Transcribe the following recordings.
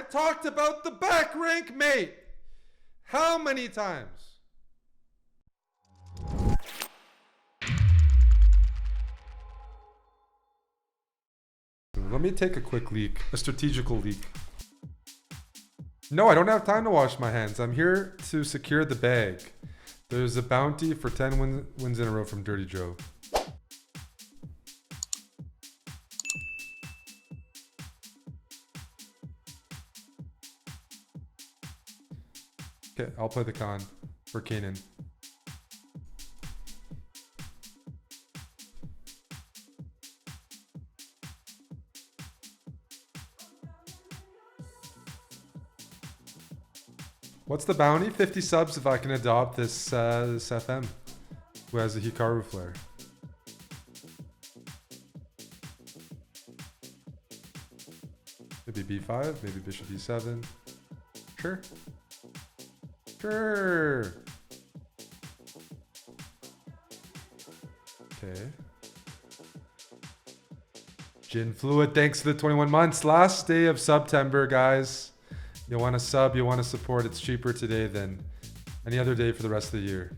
I talked about the back rank, mate. How many times? Let me take a quick leak, a strategical leak. No, I don't have time to wash my hands. I'm here to secure the bag. There's a bounty for 10 wins in a row from Dirty Joe. Okay, I'll play the con for Kanan. What's the bounty? 50 subs if I can adopt this FM who has a Hikaru flare. Maybe B5, maybe bishop D7. Sure. Sure. Okay. Jin Fluid, thanks for the 21 months. Last day of September, guys. You want to sub, you want to support. It's cheaper today than any other day for the rest of the year.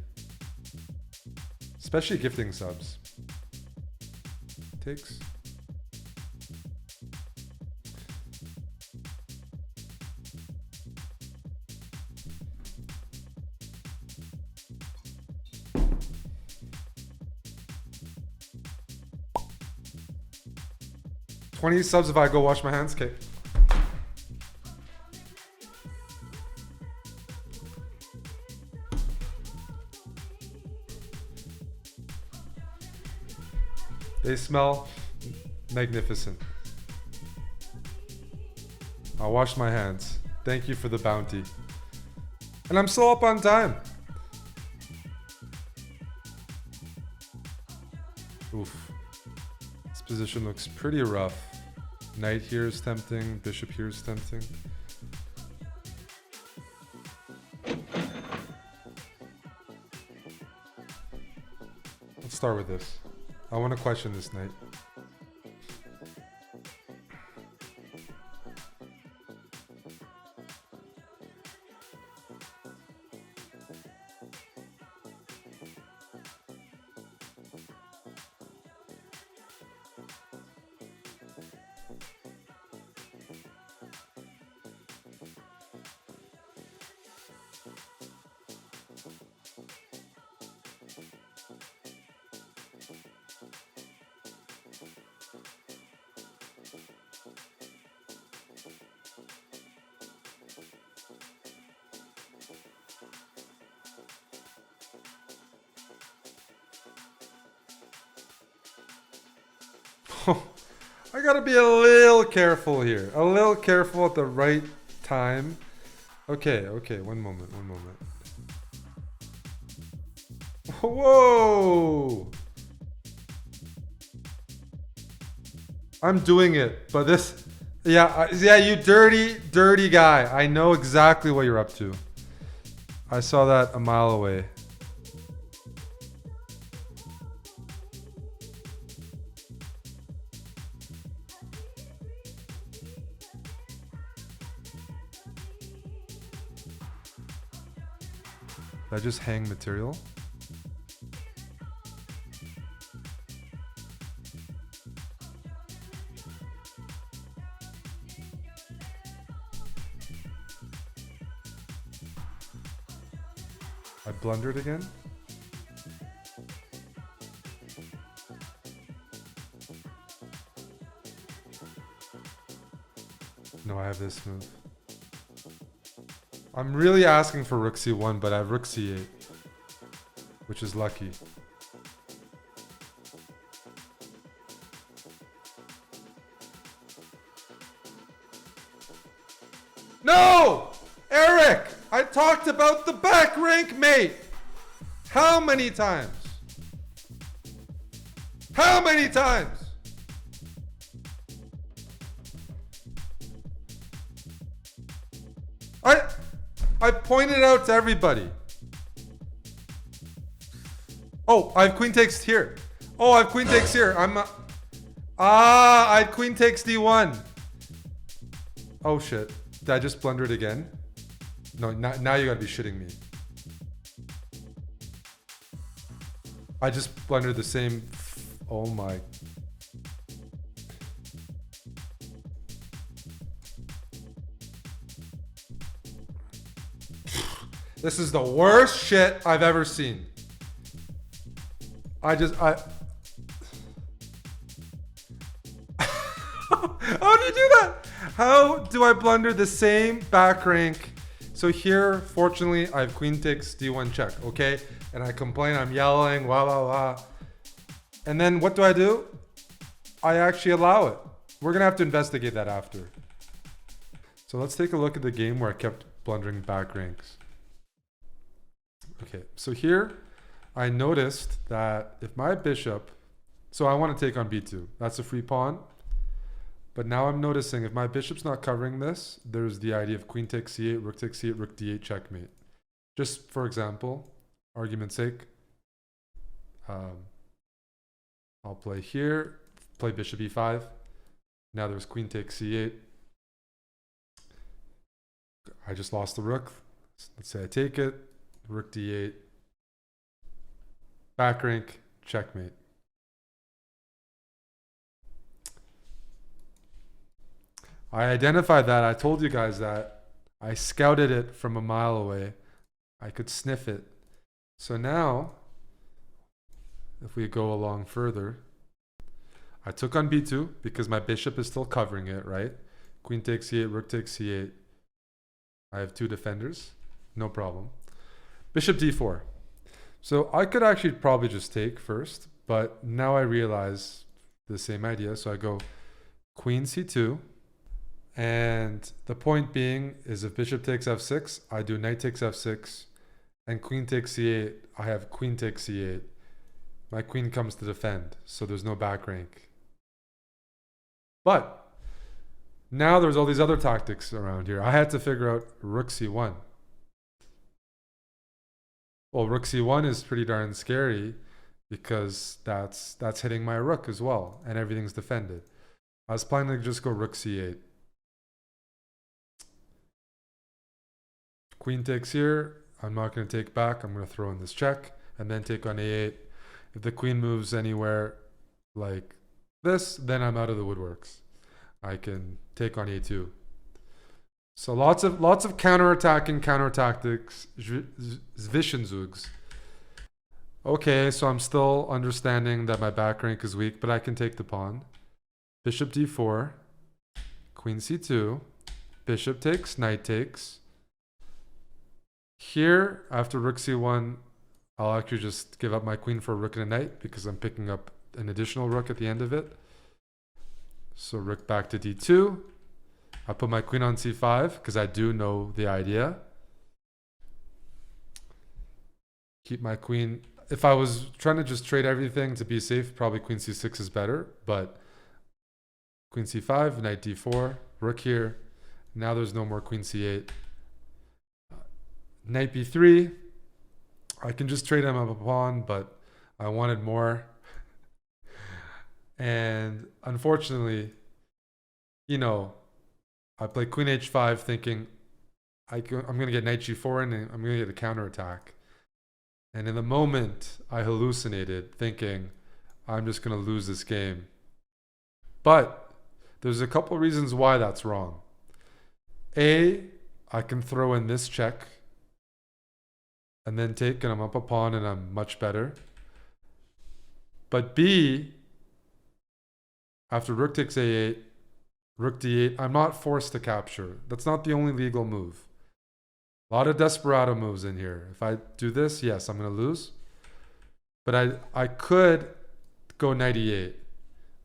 Especially gifting subs. Takes. $20 subs if I go wash my hands. Okay. They smell magnificent. I'll wash my hands. Thank you for the bounty. And I'm still up on time. Oof. This position looks pretty rough. Knight here is tempting. Bishop here is tempting. Let's start with this. I want to question this knight. I gotta be a little careful here. A little careful at the right time. Okay, one moment. Whoa! I'm doing it, but this... Yeah, you dirty guy. I know exactly what you're up to. I saw that a mile away. Did I just hang material? I blundered again? No, I have this move. I'm really asking for rook c1, but I have rook c8, which is lucky. No! Eric! I talked about the back rank, mate! How many times? How many times? I pointed out to everybody. Oh, I have queen takes here. Oh, I have queen takes here. I had queen takes d1. Oh shit. Did I just blunder it again? No, now you gotta be shitting me. I just blundered the same. Oh my. This is the worst shit I've ever seen. How do you do that? How do I blunder the same back rank? So here, fortunately, I have queen takes d1 check, okay? And I complain, I'm yelling, wah, wah, wah. And then what do? I actually allow it. We're gonna have to investigate that after. So let's take a look at the game where I kept blundering back ranks. Okay, so here I noticed that if my bishop, so I want to take on b2, that's a free pawn. But now I'm noticing if my bishop's not covering this, there's the idea of queen takes c8, rook takes c8, rook d8 checkmate. Just for example, argument's sake, I'll play here, play bishop e5. Now there's queen takes c8. I just lost the rook. Let's say I take it, rook d8, back rank, checkmate. I identified that. I told you guys that. I scouted it from a mile away. I could sniff it. So now, if we go along further, I took on b2 because my bishop is still covering it, right? Queen takes c8, rook takes c8. I have two defenders. No problem. Bishop d4. So I could actually probably just take first, but now I realize the same idea. So I go queen c2. And the point being is if bishop takes f6, I do knight takes f6, and queen takes c8, I have queen takes c8. My queen comes to defend, so there's no back rank. But now there's all these other tactics around here. I had to figure out rook c1. Well, rook c1 is pretty darn scary because that's hitting my rook as well, and everything's defended. I was planning to just go rook c8. Queen takes here. I'm not going to take back. I'm going to throw in this check and then take on a8. If the queen moves anywhere like this, then I'm out of the woodworks. I can take on a2. So lots of counter-attacking, counter-tactics, Zwischenzugs. Okay, so I'm still understanding that my back rank is weak, but I can take the pawn. Bishop d4, queen c2, bishop takes, knight takes. Here, after rook c1, I'll actually just give up my queen for a rook and a knight because I'm picking up an additional rook at the end of it. So rook back to d2. I put my queen on c5 because I do know the idea. Keep my queen. If I was trying to just trade everything to be safe, probably queen c6 is better. But queen c5, knight d4, rook here. Now there's no more queen c8. Knight b3. I can just trade him up a pawn, but I wanted more. And unfortunately, you know, I play queen h5 thinking I'm going to get knight g4 and I'm going to get a counterattack. And in the moment, I hallucinated thinking I'm just going to lose this game. But there's a couple reasons why that's wrong. A, I can throw in this check and then take, and I'm up a pawn and I'm much better. But B, after rook takes a8, rook d8, I'm not forced to capture. That's not the only legal move. A lot of desperado moves in here. If I do this, yes, I'm going to lose. But I could go knight e8.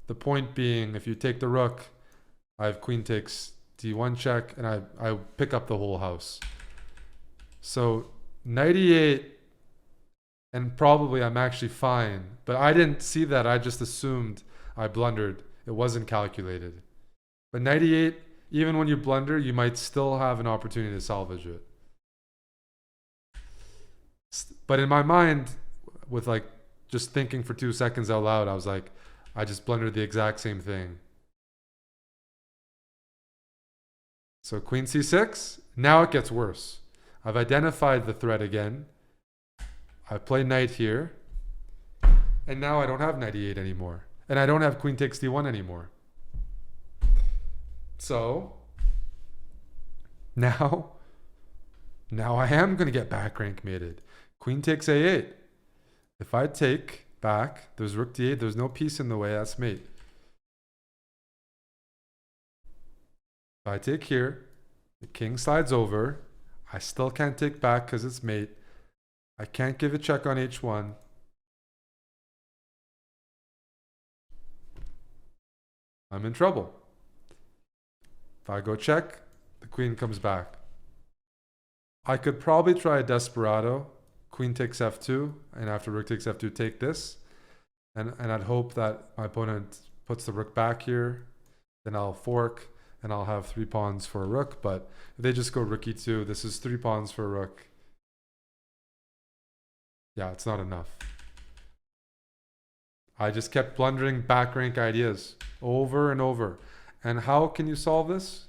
The point being, if you take the rook, I have queen takes d1 check, and I pick up the whole house. So knight e8, and probably I'm actually fine. But I didn't see that. I just assumed I blundered. It wasn't calculated. But knight e8, even when you blunder, you might still have an opportunity to salvage it. But in my mind, with like just thinking for 2 seconds out loud, I was like, I just blundered the exact same thing. So queen c6. Now it gets worse. I've identified the threat again. I play knight here. And now I don't have knight e8 anymore. And I don't have queen takes d1 anymore. So now I am going to get back rank mated. Queen takes a8. If I take back, there's rook d8. There's no piece in the way. That's mate. If I take here, the king slides over. I still can't take back because it's mate. I can't give a check on h1. I'm in trouble. If I go check, the queen comes back. I could probably try a desperado. Queen takes f2, and after rook takes f2, take this. And I'd hope that my opponent puts the rook back here. Then I'll fork, and I'll have 3 pawns for a rook. But if they just go rook e2, this is 3 pawns for a rook. Yeah, it's not enough. I just kept blundering back rank ideas over and over. And how can you solve this?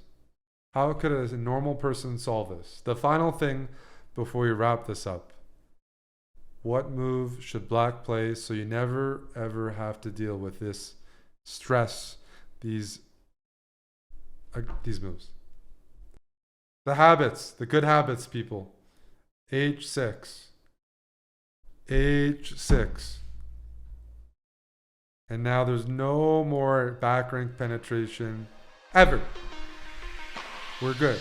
How could a normal person solve this? The final thing before we wrap this up. What move should black play so you never ever have to deal with this stress, these moves? The habits, the good habits, people. h6. h6. And now there's no more back rank penetration ever. We're good.